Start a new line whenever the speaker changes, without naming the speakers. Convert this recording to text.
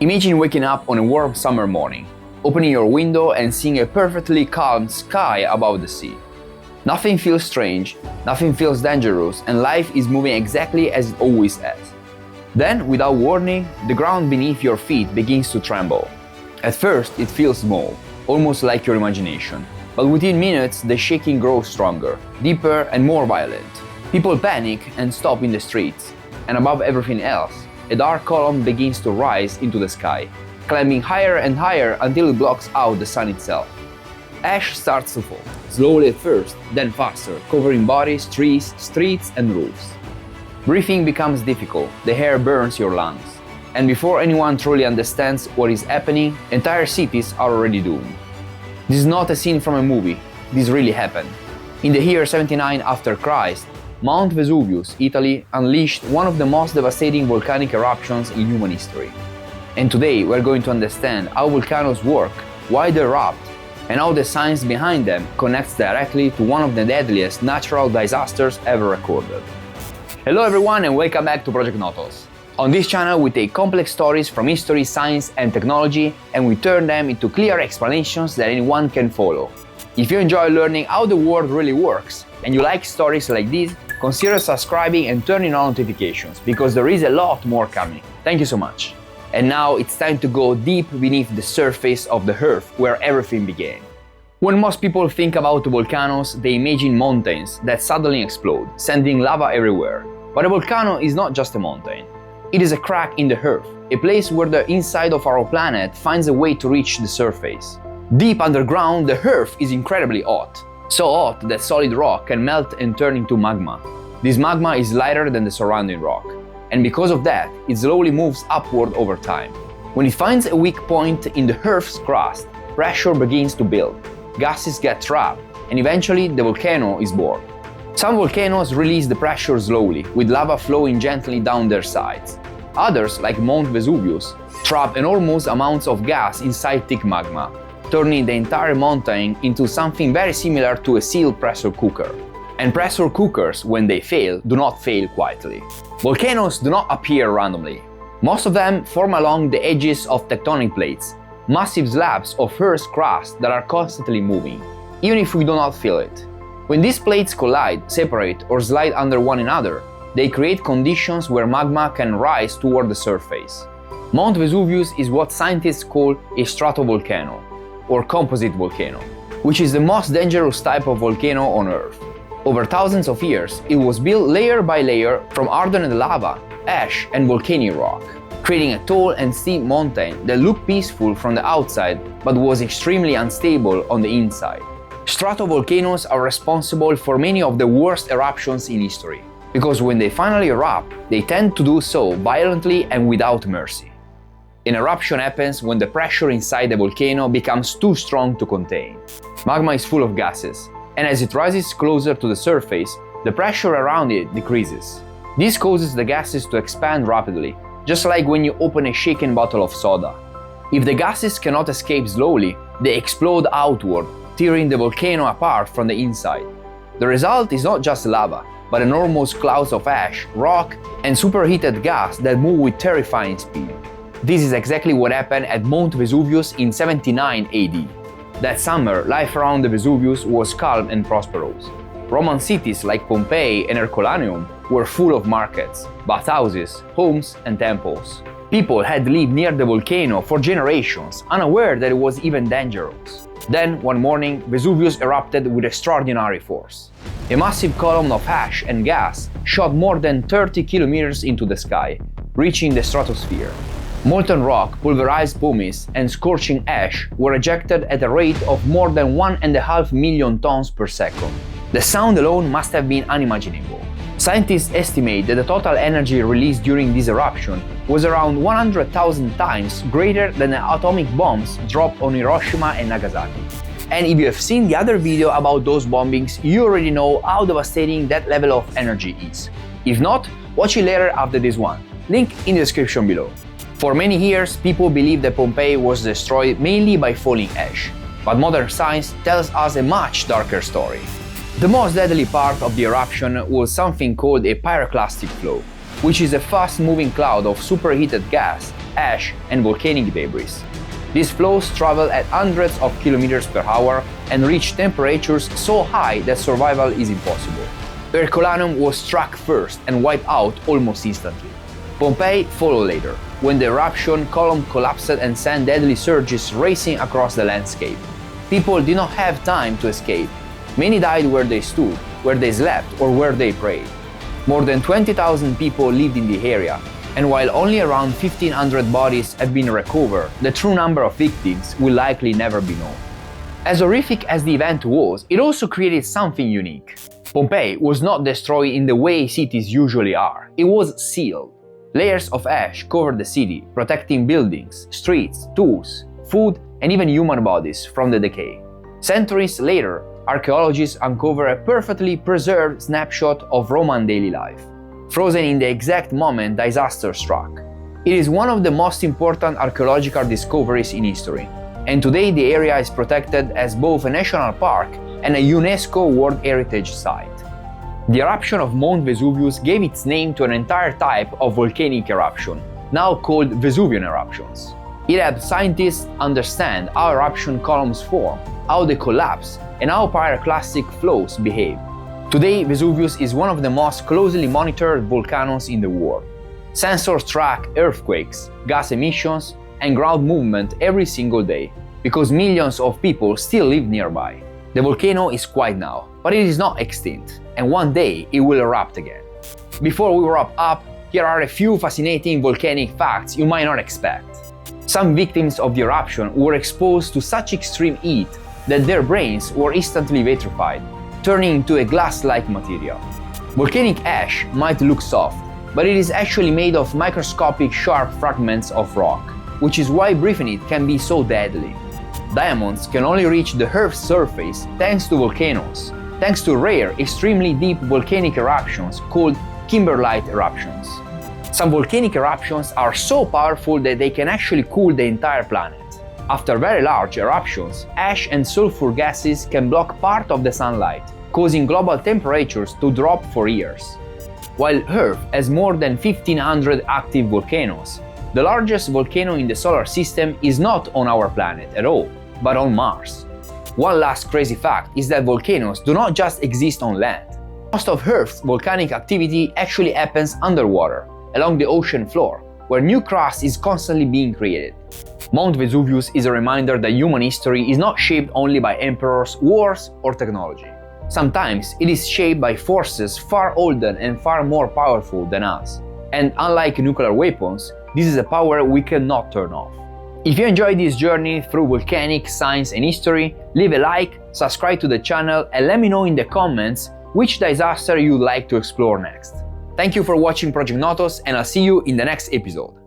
Imagine waking up on a warm summer morning, opening your window and seeing a perfectly calm sky above the sea. Nothing feels strange, nothing feels dangerous, and life is moving exactly as it always has. Then, without warning, the ground beneath your feet begins to tremble. At first, it feels small, almost like your imagination. But within minutes, the shaking grows stronger, deeper, and more violent. People panic and stop in the streets. And above everything else, a dark column begins to rise into the sky, climbing higher and higher until it blocks out the sun itself. Ash starts to fall, slowly at first, then faster, covering bodies, trees, streets, and roofs. Breathing becomes difficult, the air burns your lungs. And before anyone truly understands what is happening, entire cities are already doomed. This is not a scene from a movie, this really happened. In the year 79 after Christ, Mount Vesuvius, Italy, unleashed one of the most devastating volcanic eruptions in human history. And today we're going to understand how volcanoes work, why they erupt, and how the science behind them connects directly to one of the deadliest natural disasters ever recorded. Hello everyone and welcome back to Project NOTOS. On this channel we take complex stories from history, science and technology and we turn them into clear explanations that anyone can follow. If you enjoy learning how the world really works and you like stories like these, consider subscribing and turning on notifications because there is a lot more coming. Thank you so much. And now it's time to go deep beneath the surface of the Earth where everything began. When most people think about volcanoes, they imagine mountains that suddenly explode, sending lava everywhere. But a volcano is not just a mountain. It is a crack in the Earth, a place where the inside of our planet finds a way to reach the surface. Deep underground, the Earth is incredibly hot. So hot that solid rock can melt and turn into magma. This magma is lighter than the surrounding rock, and because of that, it slowly moves upward over time. When it finds a weak point in the Earth's crust, pressure begins to build, gases get trapped, and eventually the volcano is born. Some volcanoes release the pressure slowly, with lava flowing gently down their sides. Others, like Mount Vesuvius, trap enormous amounts of gas inside thick magma, turning the entire mountain into something very similar to a sealed pressure cooker. And pressure cookers, when they fail, do not fail quietly. Volcanoes do not appear randomly. Most of them form along the edges of tectonic plates, massive slabs of Earth's crust that are constantly moving, even if we do not feel it. When these plates collide, separate, or slide under one another, they create conditions where magma can rise toward the surface. Mount Vesuvius is what scientists call a stratovolcano, or composite volcano, which is the most dangerous type of volcano on Earth. Over thousands of years, it was built layer by layer from hardened lava, ash, and volcanic rock, creating a tall and steep mountain that looked peaceful from the outside but was extremely unstable on the inside. Stratovolcanoes are responsible for many of the worst eruptions in history, because when they finally erupt, they tend to do so violently and without mercy. An eruption happens when the pressure inside the volcano becomes too strong to contain. Magma is full of gases, and as it rises closer to the surface, the pressure around it decreases. This causes the gases to expand rapidly, just like when you open a shaken bottle of soda. If the gases cannot escape slowly, they explode outward, tearing the volcano apart from the inside. The result is not just lava, but enormous clouds of ash, rock, and superheated gas that move with terrifying speed. This is exactly what happened at Mount Vesuvius in 79 AD. That summer, life around the Vesuvius was calm and prosperous. Roman cities like Pompeii and Herculaneum were full of markets, bathhouses, homes, and temples. People had lived near the volcano for generations, unaware that it was even dangerous. Then, one morning, Vesuvius erupted with extraordinary force. A massive column of ash and gas shot more than 30 kilometers into the sky, reaching the stratosphere. Molten rock, pulverized pumice, and scorching ash were ejected at a rate of more than 1.5 million tons per second. The sound alone must have been unimaginable. Scientists estimate that the total energy released during this eruption was around 100,000 times greater than the atomic bombs dropped on Hiroshima and Nagasaki. And if you have seen the other video about those bombings, you already know how devastating that level of energy is. If not, watch it later after this one. Link in the description below. For many years, people believed that Pompeii was destroyed mainly by falling ash, but modern science tells us a much darker story. The most deadly part of the eruption was something called a pyroclastic flow. which is a fast-moving cloud of superheated gas, ash, and volcanic debris. These flows travel at hundreds of kilometers per hour and reach temperatures so high that survival is impossible. Herculaneum was struck first and wiped out almost instantly. Pompeii followed later, when the eruption column collapsed and sent deadly surges racing across the landscape. People did not have time to escape. Many died where they stood, where they slept, or where they prayed. More than 20,000 people lived in the area, and while only around 1,500 bodies have been recovered, the true number of victims will likely never be known. As horrific as the event was, it also created something unique. Pompeii was not destroyed in the way cities usually are. It was sealed. Layers of ash covered the city, protecting buildings, streets, tools, food, and even human bodies from the decay. Centuries later, archaeologists uncover a perfectly preserved snapshot of Roman daily life, frozen in the exact moment disaster struck. It is one of the most important archaeological discoveries in history, and today the area is protected as both a national park and a UNESCO World Heritage Site. The eruption of Mount Vesuvius gave its name to an entire type of volcanic eruption, now called Vesuvian eruptions. It helped scientists understand how eruption columns form, how they collapse, and how pyroclastic flows behave. Today, Vesuvius is one of the most closely monitored volcanoes in the world. Sensors track earthquakes, gas emissions, and ground movement every single day, because millions of people still live nearby. The volcano is quiet now, but it is not extinct, and one day it will erupt again. Before we wrap up, here are a few fascinating volcanic facts you might not expect. Some victims of the eruption were exposed to such extreme heat that their brains were instantly vitrified, turning into a glass-like material. Volcanic ash might look soft, but it is actually made of microscopic sharp fragments of rock, which is why breathing it can be so deadly. Diamonds can only reach the Earth's surface thanks to volcanoes, thanks to rare, extremely deep volcanic eruptions called kimberlite eruptions. Some volcanic eruptions are so powerful that they can actually cool the entire planet. After very large eruptions, ash and sulfur gases can block part of the sunlight, causing global temperatures to drop for years. While Earth has more than 1,500 active volcanoes, the largest volcano in the solar system is not on our planet at all, but on Mars. One last crazy fact is that volcanoes do not just exist on land. Most of Earth's volcanic activity actually happens underwater, along the ocean floor, where new crust is constantly being created. Mount Vesuvius is a reminder that human history is not shaped only by emperors, wars, or technology. Sometimes it is shaped by forces far older and far more powerful than us. And unlike nuclear weapons, this is a power we cannot turn off. If you enjoyed this journey through volcanic science and history, leave a like, subscribe to the channel, and let me know in the comments which disaster you'd like to explore next. Thank you for watching Project NOTOS, and I'll see you in the next episode.